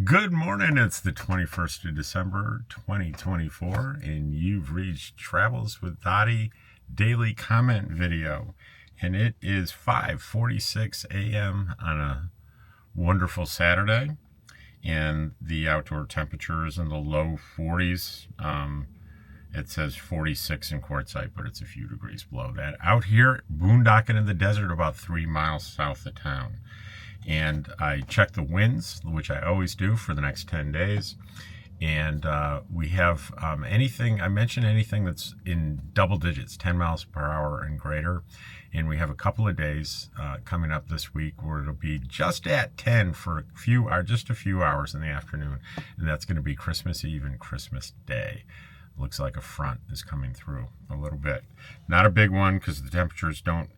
Good morning. It's the 21st of December, 2024, and you've reached Travels with Dottie daily comment video. And it is 5:46 a.m. on a wonderful Saturday, and the outdoor temperature is in the low 40s. It says 46 in Quartzsite, but it's a few degrees below that. Out here, boondocking in the desert about 3 miles south of town. And I check the winds, which I always do for the next 10 days. And we have anything, I mentioned anything that's in double digits, 10 miles per hour and greater. And we have a couple of days coming up this week where it'll be just at 10 for just a few hours in the afternoon. And that's going to be Christmas Eve and Christmas Day. Looks like a front is coming through a little bit. Not a big one because the temperatures don't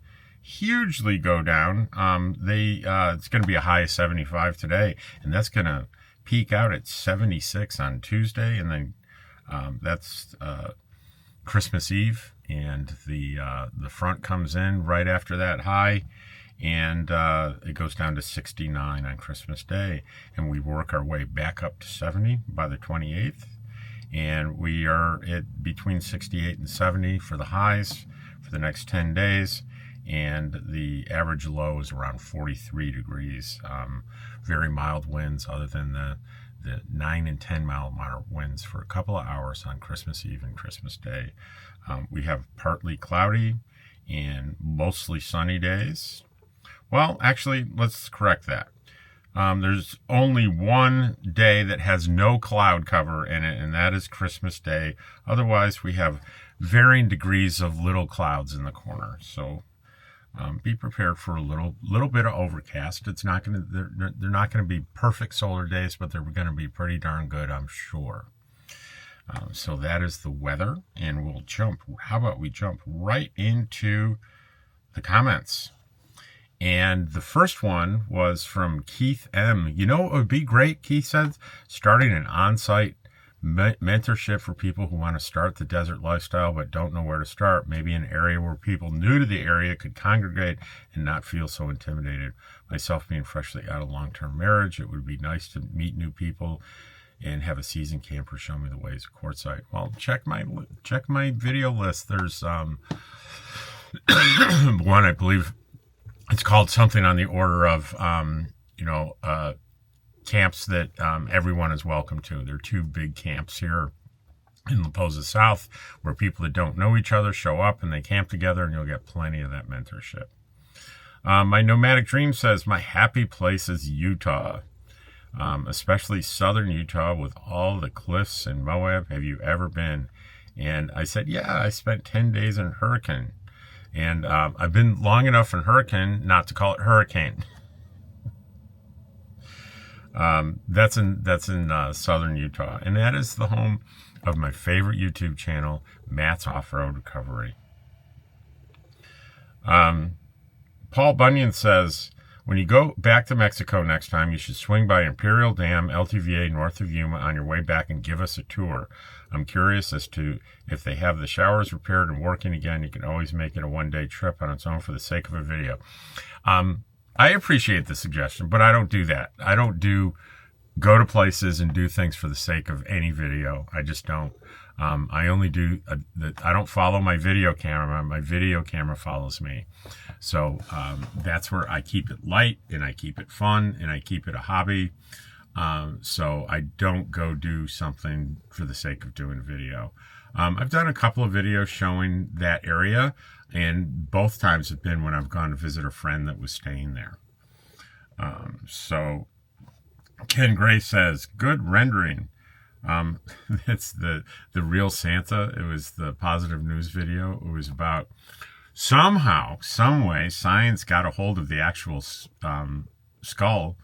hugely go down. It's going to be a high of 75 today, and that's going to peak out at 76 on Tuesday, and then that's Christmas Eve, and the front comes in right after that high, and it goes down to 69 on Christmas Day, and we work our way back up to 70 by the 28th. And we are at between 68 and 70 for the highs for the next 10 days. And the average low is around 43 degrees. Very mild winds other than the 9 and 10 mile an hour winds for a couple of hours on Christmas Eve and Christmas Day. We have partly cloudy and mostly sunny days. Well, actually, let's correct that. There's only one day that has no cloud cover in it, and that is Christmas Day. Otherwise, we have varying degrees of little clouds in the corner. So be prepared for a little bit of overcast. It's not going to they're not going to be perfect solar days, but they're going to be pretty darn good, I'm sure. So that is the weather, and we'll jump. How about we jump right into the comments? And the first one was from Keith M. You know, it would be great, Keith said, starting an on-site mentorship for people who want to start the desert lifestyle but don't know where to start. Maybe an area where people new to the area could congregate and not feel so intimidated. Myself being freshly out of long-term marriage, it would be nice to meet new people and have a seasoned camper show me the ways of Quartzsite. Well, check my video list. There's one, I believe. It's called something on the order of, camps that everyone is welcome to. There are two big camps here in La Posa South where people that don't know each other show up and they camp together, and you'll get plenty of that mentorship. My Nomadic Dream says, my happy place is Utah, especially southern Utah with all the cliffs and Moab. Have you ever been? And I said, yeah, I spent 10 days in Hurricane. And I've been long enough in Hurricane not to call it Hurricane. That's in southern Utah, and that is the home of my favorite YouTube channel, Matt's Off-Road Recovery. Paul Bunyan says, when you go back to Mexico next time, you should swing by Imperial Dam, LTVA, north of Yuma on your way back and give us a tour. I'm curious as to if they have the showers repaired and working again. You can always make it a one-day trip on its own for the sake of a video. I appreciate the suggestion, but I don't do that. I don't go to places and do things for the sake of any video. I just don't. I only do I don't follow my video camera. My video camera follows me. So that's where I keep it light, and I keep it fun, and I keep it a hobby. So I don't go do something for the sake of doing a video. I've done a couple of videos showing that area, and both times have been when I've gone to visit a friend that was staying there. So Ken Gray says, good rendering. It's the real Santa. It was the positive news video. It was about somehow, some way, science got a hold of the actual skeletal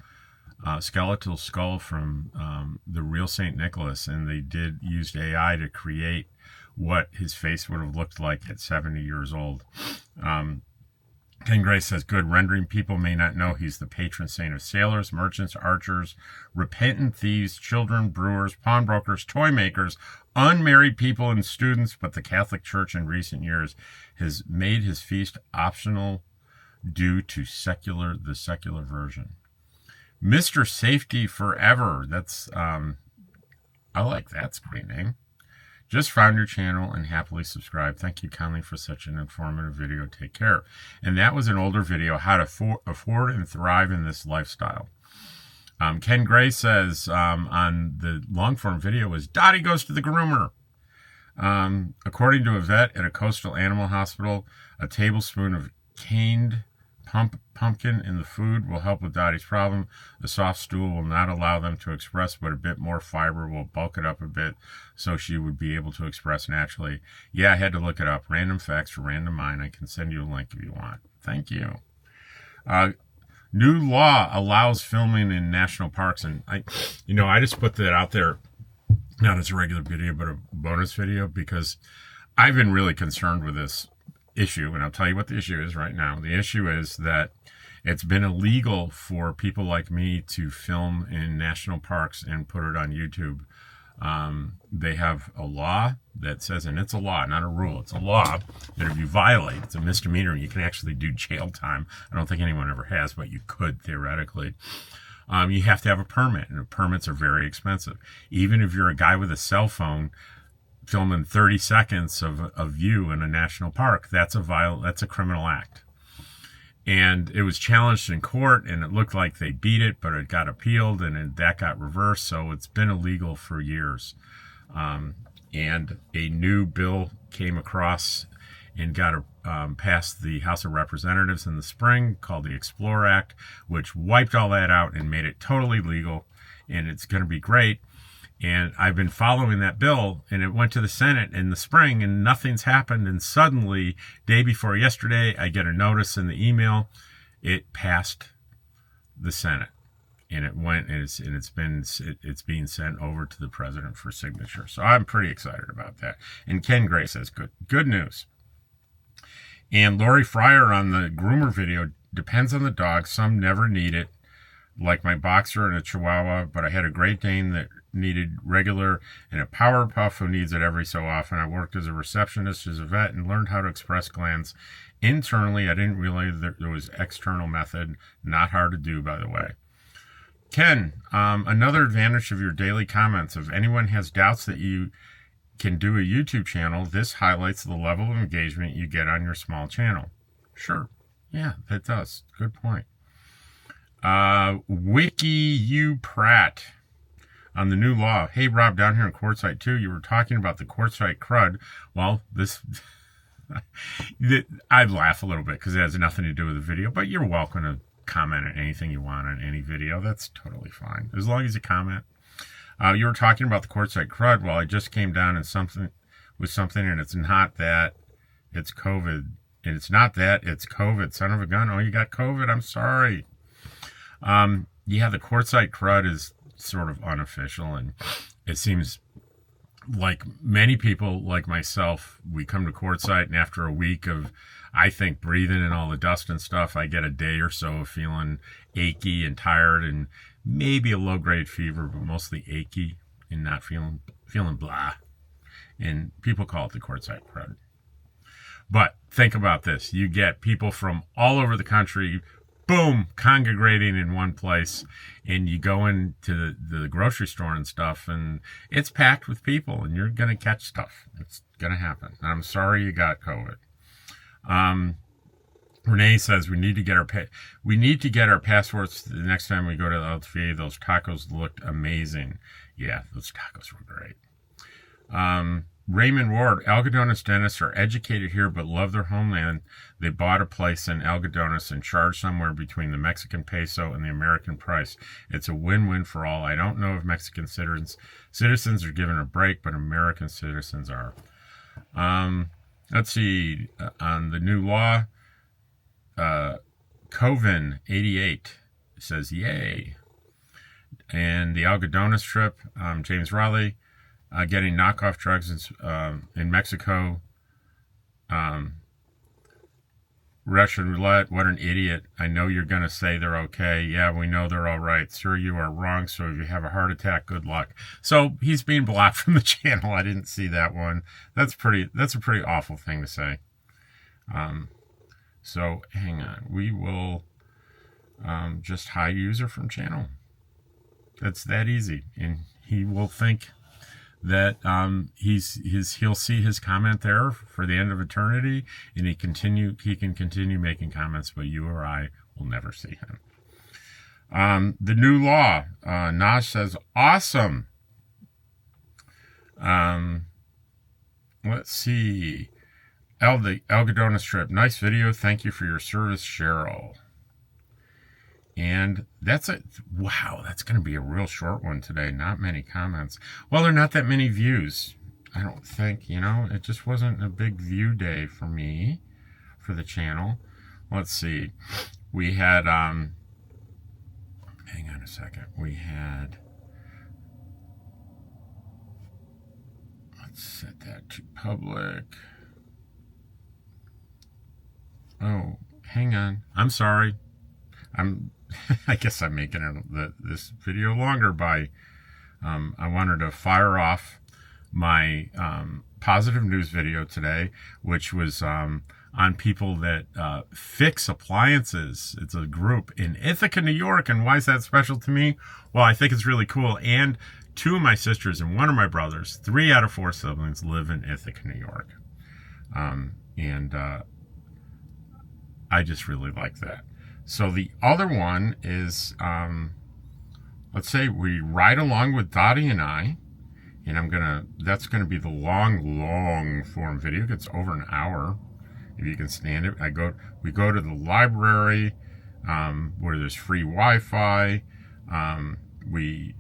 skull from the real St. Nicholas, and they used AI to create what his face would have looked like at 70 years old. Ken Gray says, good rendering. People may not know he's the patron saint of sailors, merchants, archers, repentant thieves, children, brewers, pawnbrokers, toy makers, unmarried people, and students, but the Catholic Church in recent years has made his feast optional due to the secular version. Mr. Safety Forever. That's, I like that screen name. Just found your channel and happily subscribed. Thank you kindly for such an informative video. Take care. And that was an older video, how to afford and thrive in this lifestyle. Ken Gray says on the long form video was Dottie goes to the groomer. According to a vet at a coastal animal hospital, a tablespoon of caned pumpkin in the food will help with Dottie's problem. The soft stool will not allow them to express, but a bit more fiber will bulk it up a bit so she would be able to express naturally. Yeah, I had to look it up. Random facts for random mind. I can send you a link if you want. Thank you. New law allows filming in national parks, and I just put that out there, not as a regular video, but a bonus video, because I've been really concerned with this issue, and I'll tell you what the issue is right now. The issue is that it's been illegal for people like me to film in national parks and put it on YouTube. They have a law that says, and it's a law, not a rule, it's a law, that if you violate, it's a misdemeanor, you can actually do jail time. I don't think anyone ever has, but you could theoretically. You have to have a permit, and permits are very expensive. Even if you're a guy with a cell phone filming 30 seconds of you in a national park, that's a criminal act. And it was challenged in court, and it looked like they beat it, but it got appealed, and that got reversed. So it's been illegal for years. And a new bill came across and got passed the House of Representatives in the spring, called the Explore Act, which wiped all that out and made it totally legal. And it's going to be great. And I've been following that bill, and it went to the Senate in the spring, and nothing's happened. And suddenly, day before yesterday, I get a notice in the email. It passed the Senate, and it went, and it's being sent over to the president for signature. So I'm pretty excited about that. And Ken Gray says, good news. And Lori Fryer on the groomer video, depends on the dog. Some never need it, like my boxer and a Chihuahua, but I had a Great Dane that needed regular, and a Power Puff who needs it every so often. I worked as a receptionist, as a vet, and learned how to express glands internally. I didn't realize there was external method. Not hard to do, by the way. Ken, another advantage of your daily comments, if anyone has doubts that you can do a YouTube channel, this highlights the level of engagement you get on your small channel. Sure. Yeah, that does. Good point. Wiki U Pratt on the new law. Hey, Rob, down here in Quartzsite 2, you were talking about the Quartzsite crud. Well, I'd laugh a little bit because it has nothing to do with the video, but you're welcome to comment on anything you want on any video. That's totally fine, as long as you comment. You were talking about the Quartzsite crud. Well, I just came down and something, and it's not that, it's COVID. And it's not that, it's COVID. Son of a gun. Oh, you got COVID? I'm sorry. Yeah, the Quartzsite crud is sort of unofficial, and it seems like many people like myself, we come to Quartzsite, and after a week of, I think, breathing in all the dust and stuff, I get a day or so of feeling achy and tired, and maybe a low-grade fever, but mostly achy and not feeling blah. And people call it the Quartzsite crud. But think about this. You get people from all over the country, boom, congregating in one place, and you go into the grocery store and stuff, and it's packed with people, and you're going to catch stuff. It's going to happen. And I'm sorry you got COVID. Renee says we need to get our passports the next time we go to the LTV. Those tacos looked amazing. Yeah, those tacos were great. Raymond Ward, Algodones dentists are educated here but love their homeland. They bought a place in Algodones and charged somewhere between the Mexican peso and the American price. It's a win-win for all. I don't know if Mexican citizens are given a break, but American citizens are. Let's see, on the new law, Coven 88 says yay. And the Algodones trip, James Raleigh, getting knockoff drugs in Mexico. Russian roulette, what an idiot. I know you're going to say they're okay. Yeah, we know they're all right. Sir, you are wrong. So if you have a heart attack, good luck. So he's being blocked from the channel. I didn't see that one. That's a pretty awful thing to say. So hang on. We will just high user from channel. It's that easy, and he will think that he'll see his comment there for the end of eternity, and he can continue making comments, but you or I will never see him. The new law, Naj says, awesome. Let's see. The Algodona strip, nice video. Thank you for your service, Cheryl. And that's it. Wow, that's going to be a real short one today. Not many comments. Well, there are not that many views. I don't think, it just wasn't a big view day for me, for the channel. Let's see. We had, hang on a second. We had, let's set that to public. Oh, hang on. I'm sorry. I guess I'm making this video longer by, I wanted to fire off my positive news video today, which was on people that fix appliances. It's a group in Ithaca, New York. And why is that special to me? Well, I think it's really cool. And 2 of my sisters and 1 of my brothers, 3 out of 4 siblings, live in Ithaca, New York. And I just really like that. So the other one is, let's say we ride along with Dottie and I, and that's gonna be the long form video. It gets over an hour, if you can stand it. We go to the library, where there's free Wi-Fi. We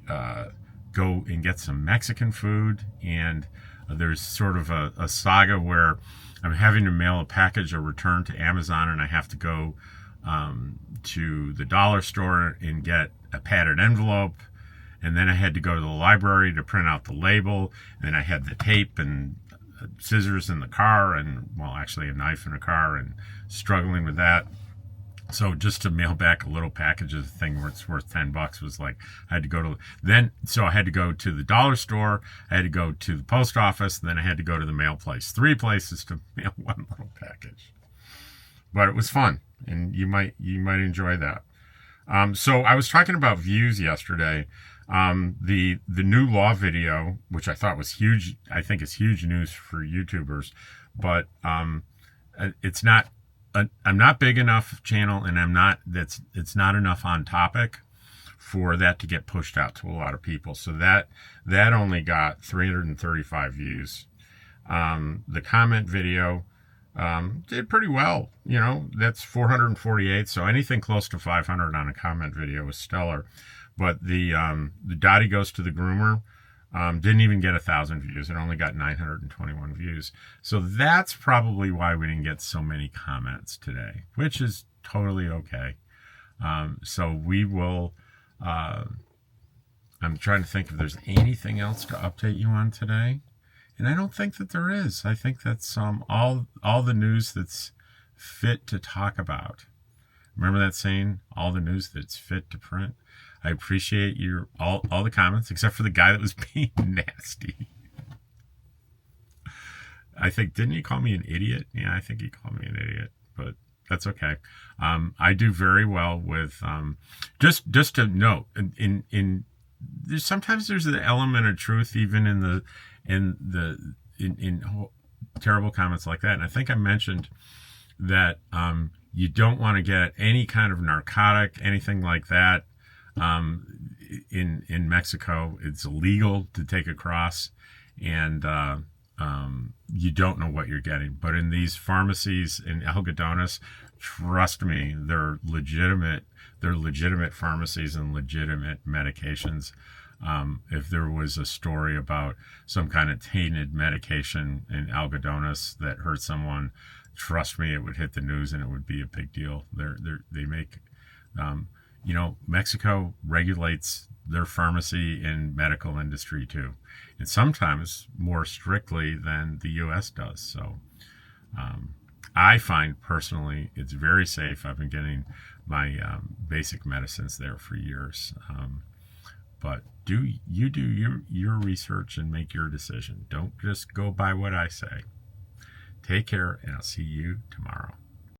go and get some Mexican food, and there's sort of a saga where I'm having to mail a package or return to Amazon, and I have to go to the dollar store and get a padded envelope, and then I had to go to the library to print out the label, and then I had the tape and scissors in the car, and well, actually a knife in the car, and struggling with that. So just to mail back a little package of the thing where it's worth $10 was like, I had to go so I had to go to the dollar store, I had to go to the post office, and then I had to go to the mail place. 3 places to mail one little package. But it was fun, and you might enjoy that. So I was talking about views yesterday. The new law video, which I thought was huge, I think is huge news for YouTubers, but it's not. I'm not big enough channel, and it's not enough on topic for that to get pushed out to a lot of people. So that only got 335 views. The comment video did pretty well. That's 448. So anything close to 500 on a comment video is stellar. But the Dottie Goes to the Groomer didn't even get 1,000 views. It only got 921 views. So that's probably why we didn't get so many comments today, which is totally okay. So we will, I'm trying to think if there's anything else to update you on today. And I don't think that there is. I think that's all the news that's fit to talk about. Remember that saying, all the news that's fit to print? I appreciate all the comments, except for the guy that was being nasty. I think, didn't he call me an idiot? Yeah, I think he called me an idiot, but that's okay. I do very well with, just to note, sometimes there's an element of truth even in terrible comments like that. And I think I mentioned that you don't want to get any kind of narcotic, anything like that. In Mexico, it's illegal to take a cross, and you don't know what you're getting. But in these pharmacies in Algodones, trust me, they're legitimate pharmacies and legitimate medications. If there was a story about some kind of tainted medication in Algodones that hurt someone, trust me, it would hit the news and it would be a big deal. They make, Mexico regulates their pharmacy and medical industry too, and sometimes more strictly than the U.S. does. So I find personally it's very safe. I've been getting my basic medicines there for years. But do your research and make your decision. Don't just go by what I say. Take care, and I'll see you tomorrow.